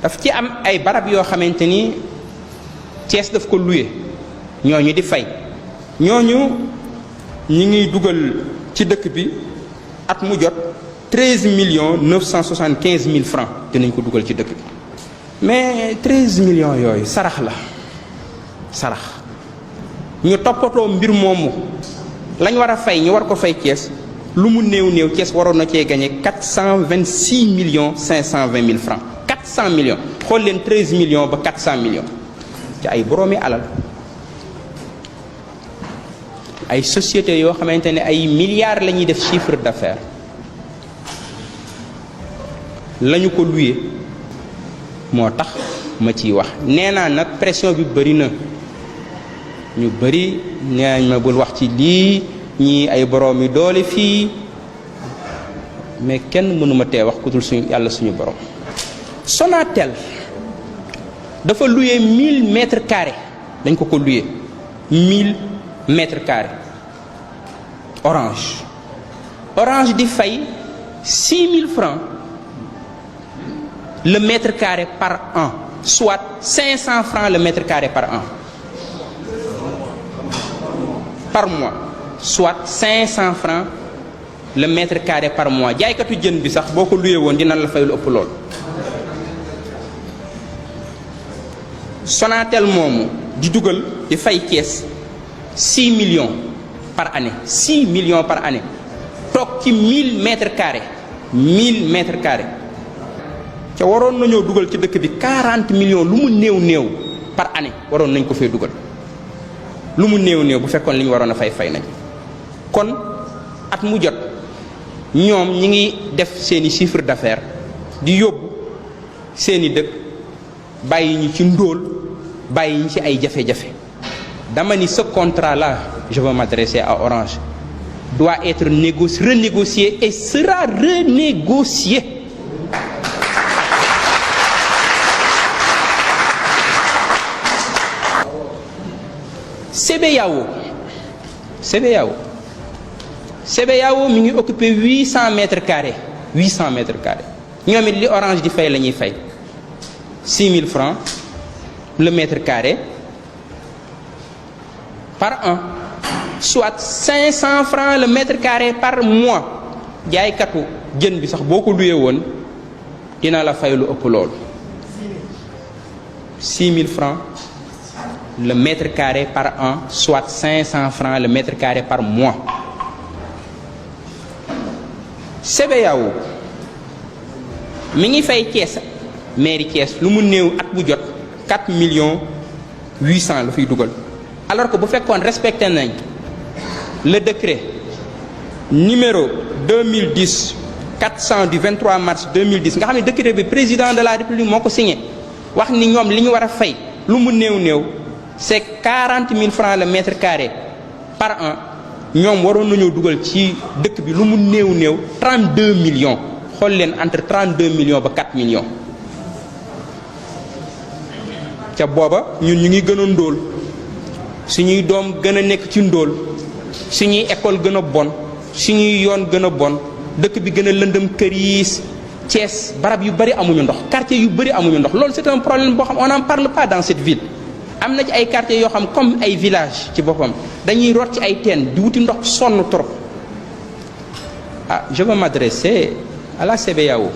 daf ci am ay barab yoo xamante ni Thiès daf ko loué ñooñu di fay ñooñu ñi ngi dugal ci dëkk bi at mu jot 13 975 000 francs dinañ ko dugal ci dëkk bi mais 13 millions yooyu sarax la sarax ñu toppatoo mbir moomu lañ war a fay ñu war ko fay Thiès lu mu néew néew Thiès waroon na cee gagné 426 520 000 francs 400 millions xool leen 13 millions ba 400 millions ci ay boroomi alal ay sociétés yoo xamante ne ay milliards la ñuy def chiffre d'affaires lañu ko loué moo tax ma ciy wax nee naa nag pression bi bëri na ñu bëri nee nañ ma bul wax ci lii ñii ay borom yi doole fii mais kenn mënuma tee wax ku dul suñu yàlla suñu borom. Sonatel dafa loué 1000 mètres carrés dañ ko loué 1000 mètres carrés Orange di fay 6000 francs le mètre carré par an, soit 500 francs le mètre carré par an, par mois, soit 500 francs le mètre carré par mois. jaaykatu jën bi sax boo ko luyee woon dina la fay lu ëpp lool. Sonatel moomu di dugal di fay Thiès 6 millions par année 6 millions par année toog ci 1000 mètres carrés 1000 mètres carrés. ca waroon nañoo dugal ci dëkk bi 40 millions lu mu néew néew par année waroon nañ ko fee dugal lu mu néew néew bu fekkoon li ñu waroon a fay nañ kon at mu jot ñoom ñi ngi def seeni chiffre d'affaires di yóbbu seeni dëkk bàyyi ñu ci ndóol bàyyi ñu ci ay jafe-jafe dama ni ce contrat là je veux m'adresser à Orange doit être renégocié et sera renégocié. CBAO mi ngi occupé 800 mètres carrés 800 mètres carrés ñoom it li Orange di fay la ñuy fay 6000 francs le mètre carré par an, soit 500 francs le mètre carré par mois. jaaykatu jën bi sax boo ko luyee woon dina la fay lu ëpp loolu 6000 francs le mètre carré par an, soit 500 francs le mètre carré par mois. CBAO mi ngi fay Thiès mairie Thiès lu mu néew at bu jot 4 millions 800 la fiy dugal, alors que bu fekkoon respecté nañ le décret numéro 2010 400 du 23 mars 2010 nga xam ne décret bi président de la République moo ko signé wax ni ñoom li ñu war a fay lu mu néew néew c'est 40 000 francs le mètre carré par an. ñoom waroon nañoo dugal ci dëkk bi lu mu néew néew 32 millions xool leen entre 32 millions ba 4 millions. ca booba ñun ñu ngi gën a ndóol suñuy doom gën a nekk ci ndóol suñuy école gën a bon suñuy yoon gën a bon dëkk bi gën a lëndëm këriis. Thiès barab yu bëri amuñu ndox, quartier yu bëri amuñu ndox, loolu c'est un problème boo xam on n'en parle pas dans cette ville. am na ci ay quartiers yoo xam comme ay villages ci boppam dañuy root ci ay teen di wuti ndox sonn trop. Je veux m'adresser à la CBAO.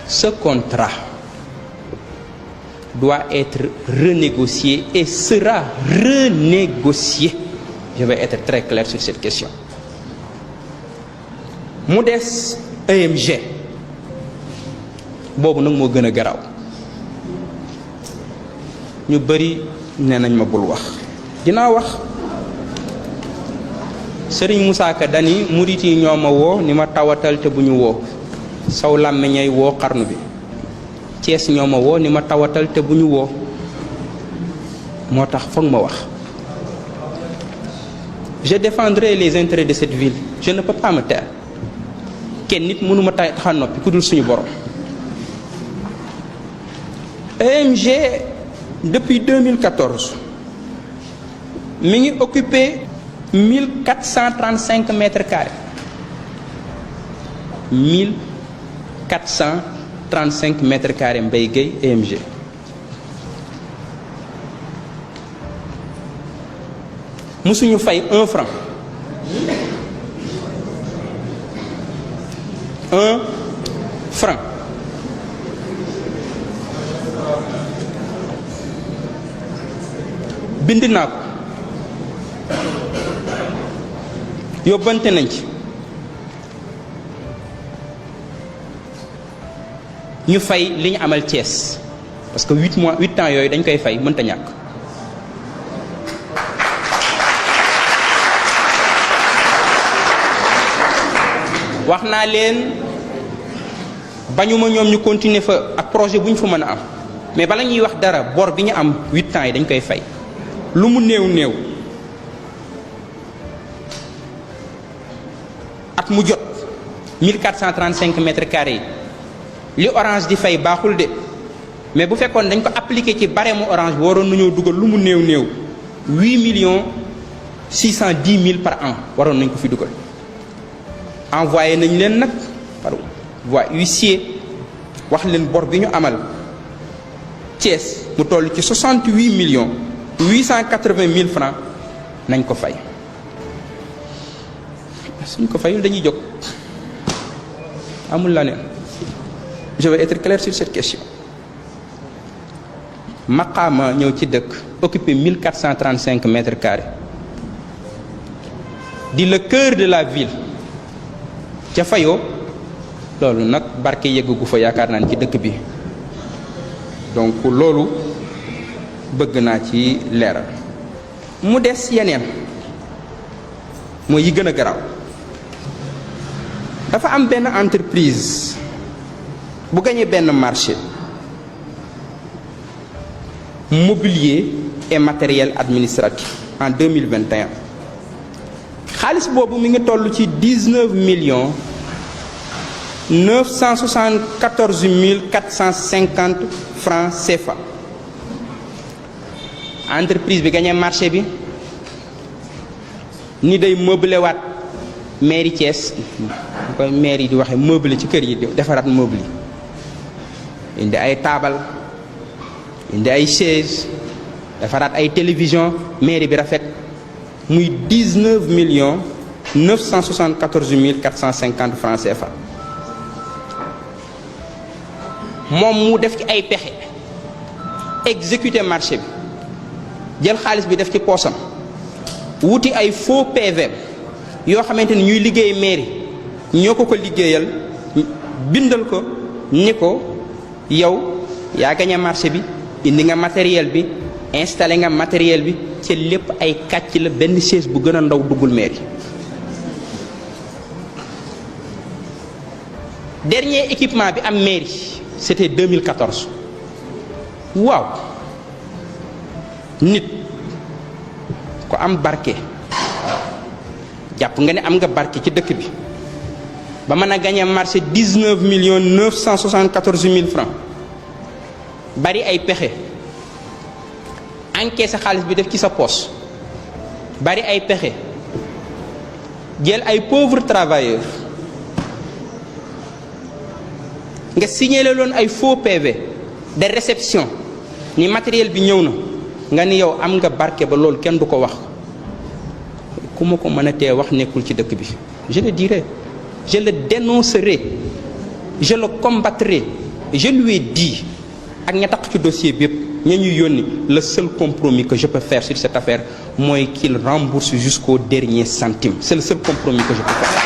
Ce contrat doit être renégocié et sera renégocié. Je vais être très clair sur cette question. mu des EMG boobu nag moo gën a garaaw. ñu bëri nee nañ ma bul wax dinaa wax. Sëriñ Moussa Ka dani murit yi ñoo ma woo ni ma tawatal te bu ñu woo saw làmmiñay woo xarnu bi. Thiès ñoo ma woo ni ma tawatal te bu ñu woo moo tax foog ma wax. Je défendrai les intérêts de cette ville, je ne peux pas me taire. kenn nit mënuma taxa noppi ku dul suñu borom. EMG depuis 2014 mi ngi occupé 1435 mètres carrés 1435 35 mètres carrés Mbaye Gueye EMG. musuñu fay 1 franc 1 franc. bind naa ko yóbbante nañ ci ñu fay li ñu amal Thiès parce que 8 ans yooyu dañ koy fay mënta ñàkk. wax naa leen bañuma ñoom ñu continuer fa ak projet bu ñu fa mën a am mais bala ñuy wax dara bor bi ñu am 8 ans yi dañ koy fay lu mu néew néew at mu jot 1435 mètres carrés yi li Orange di fay baaxul de mais bu fekkoon dañ ko appliqué ci barème mu Orange bi waroon nañoo dugal lu mu néew néew 8 610 000 par an waroon nañ ko fi dugal. envoyé nañ leen nag par voie huissier wax leen bor bi ñu amal Thiès mu toll ci 68 880 000 francs nañ ko fay suñ ko fayul dañuy jóg amul la neen. Je vais être clair sur cette question. maqaama ñëw ci dëkk occupé 1435 mètres carrés di le cœur de la ville ca fayoo loolu nag barke yeggu fa yaakaar naa ne ci dëkk bi donc loolu bëgg naa ci leeral. mu des yeneen mooy yi gën a garaaw dafa am benn entreprise bu gañee benn marché mobilier et matériel administratif en 2021 xaalis boobu mi ngi toll ci 19 974 450 francs CFA. entreprise bi gañee marché bi ni day meubler waat mairie Thiès ko maire yi di waxe meubler ci kër yi defaraat meuble yi indi ay taabal indi ay chaise defaraat ay télévision mairie bi rafet muy 19 974 450 francs CFA. moom mu def ci ay pexe exécuter marché bi jël xaalis bi def ci poosam wuti ay faux PV yoo xamante ni ñuy liggéey mairie ñoo ko liggéeyal bindal ko ni ko yow yaa gañe marché bi indi nga matériel bi installé nga matériel bi ci lépp ay kàcc la benn chaise bu gën a ndaw duggul mairie. dernier équipement bi am mairie c'était 2014 waaw nit ko am barke jàpp nga ne am nga barke ci dëkk bi ba mën a gagné marché 19 974 000 francs bari ay pexe encaissé xaalis bi def ci sa poche bari ay pexe jël ay pauvres travailleurs nga signalé loon ay faux PV de réception ni matériel bi ñëw na nga ni yow am nga barke ba loolu kenn du ko wax ku ma ko mën a tee wax nekkul ci dëkk bi. je le dirai, je le dénoncerai, je le combattrai. Je lui ai dit ak ña tax ci dossier bi yëpp ña ñuy yónni le seul compromis que je peux faire sur cette affaire mooy qu'il rembourse jusqu'au dernier centime. C'est le seul compromis que je peux faire.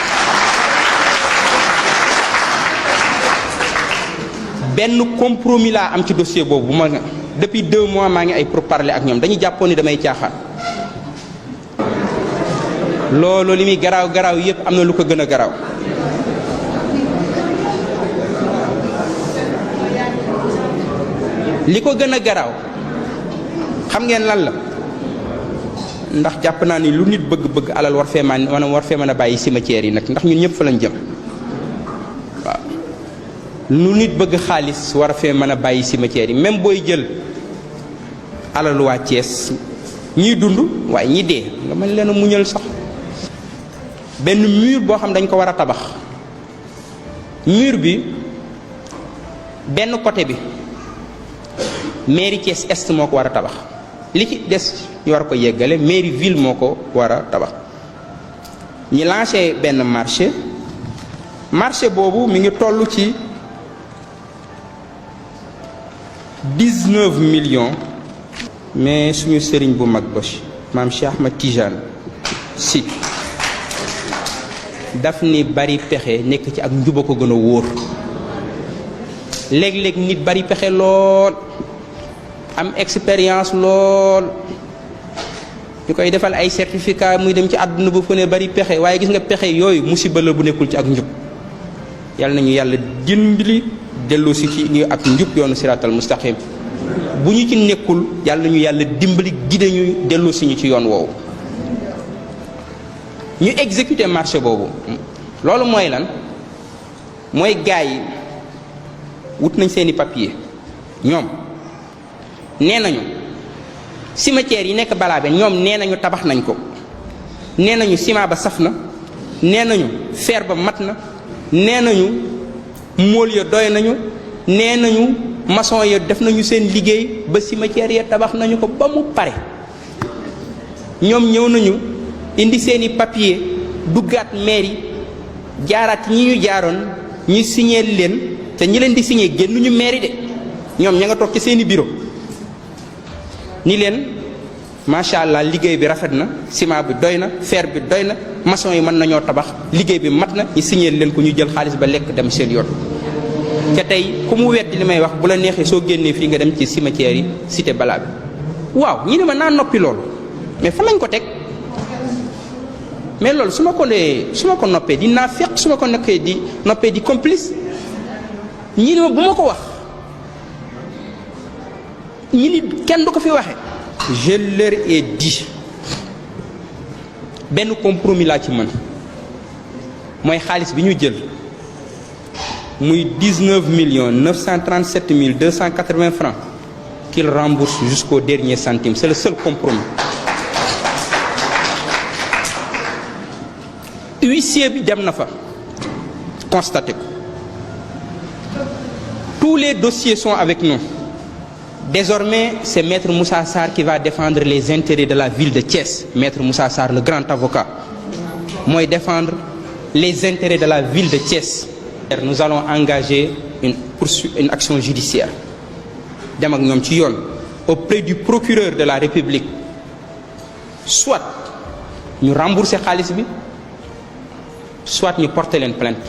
benn compromis laa am ci dossier boobu ma depuis 2 mois maa ngi ay pourparlers ak ñoom dañuy jàppoon ni damay caaxaan. loolu li muy garaaw garaaw yépp am na lu ko gën a garaaw. li ko gën a garaaw xam ngeen lan la ndax jàpp naa ni lu nit bëgg-bëgg alal war fee mën a bàyyi cimetière yi nag ndax ñun ñëpp fa lañ jëm. lu nit bëgg xaalis war a fee mën a bàyyi cimetière yi même booy jël alalu waa Thiès ñiy dund waaye ñi dee nga mën leen a muñal sax. benn mur boo xam dañ ko war a tabax mur bi benn côté bi mairie Thiès Est moo ko war a tabax li ci des ñu war ko yeggale mairie ville moo ko war a tabax ñi lancé benn marché boobu mi ngi toll ci 19 millions mais suñu sëriñ bu mag ba maam Cheikh Ahmad Tijane si daf ni bari pexe nekk ci ak njuba ko gën a wóor léeg-léeg nit bari pexe lool am expérience lool ñu koy defal ay certificat muy dem ci àdduna bu fu ne bari pexe waaye gis nga pexe yooyu musiba la bu nekkul ci ak njub yàlla nañu yàlla dimbali dellu si ci ñu ak njub yoonu siraatal mustaqim bu ñu ci nekkul yàlla nañu yàlla dimbali gide ñu dellu si ñu ci yoon woowu ñu exécuter marché boobu loolu mooy lan mooy gars yi wut nañ seeni papier ñoom nee nañu cimetière yi nekk Balabé ñoom nee nañu tabax nañ ko nee nañu ciment ba saf na nee nañu fer ba mat na nee nañu mool ya doy nañu nee nañu maçon ya def nañu seen liggéey ba cimetière ya tabax nañu ko ba mu pare ñoom ñëw nañu indi seeni papier duggaat mairie jaaraat ñi ñu jaaroon ñu signé leen te ñi leen di signé génnuñu mairie de ñoom ña nga toog ci seeni bureau ni leen macha allah liggéey bi rafet na ciment bi doy na fer bi doy na maçon yi mën nañoo tabax liggéey bi mat na ñu signé leen ko ñu jël xaalis ba lekk dem seen yoon. te tey ku mu weddi li may wax bu la neexee soo génnee fii nga dem ci cimetière yi cité Balabé waaw ñi ne ma naa noppi loolu mais fan lañ ko teg mais loolu su ma ko noppee di naafeq su ma ko noppee di complice ñi ne ma bu ma ko wax ñi ni kenn du ko fi waxe je leur ai dit benn compromis laa ci mën mooy xaalis bi ñu jël muy 19 937 280 francs qu'il rembourse jusqu'au dernier centime c'est le seul compromis. Huissier bi dem na fa constaté ko tous les dossiers sont avec nous. Désormais, c'est Maître Moussa Sarr qui va défendre les intérêts de la ville de Thiès. Maître Moussa Sarr, le grand avocat, moi défendre les intérêts de la ville de Thiès. Nous allons engager une action judiciaire dem ak ñoom ci yoon auprès du procureur de la République soit ñu rembourser xaalis bi soit ñu porter leen plainte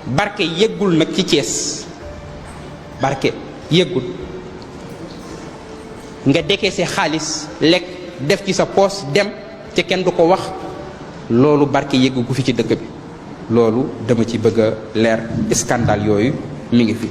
barke yeggul nag ci Thiès barke yëggul nga décaissé xaalis lekk def ci sa poos dem te kenn du ko wax loolu barke yëggu gu fi ci dëkk bi loolu dama ci bëgg a leer scandale yooyu mi ngi fi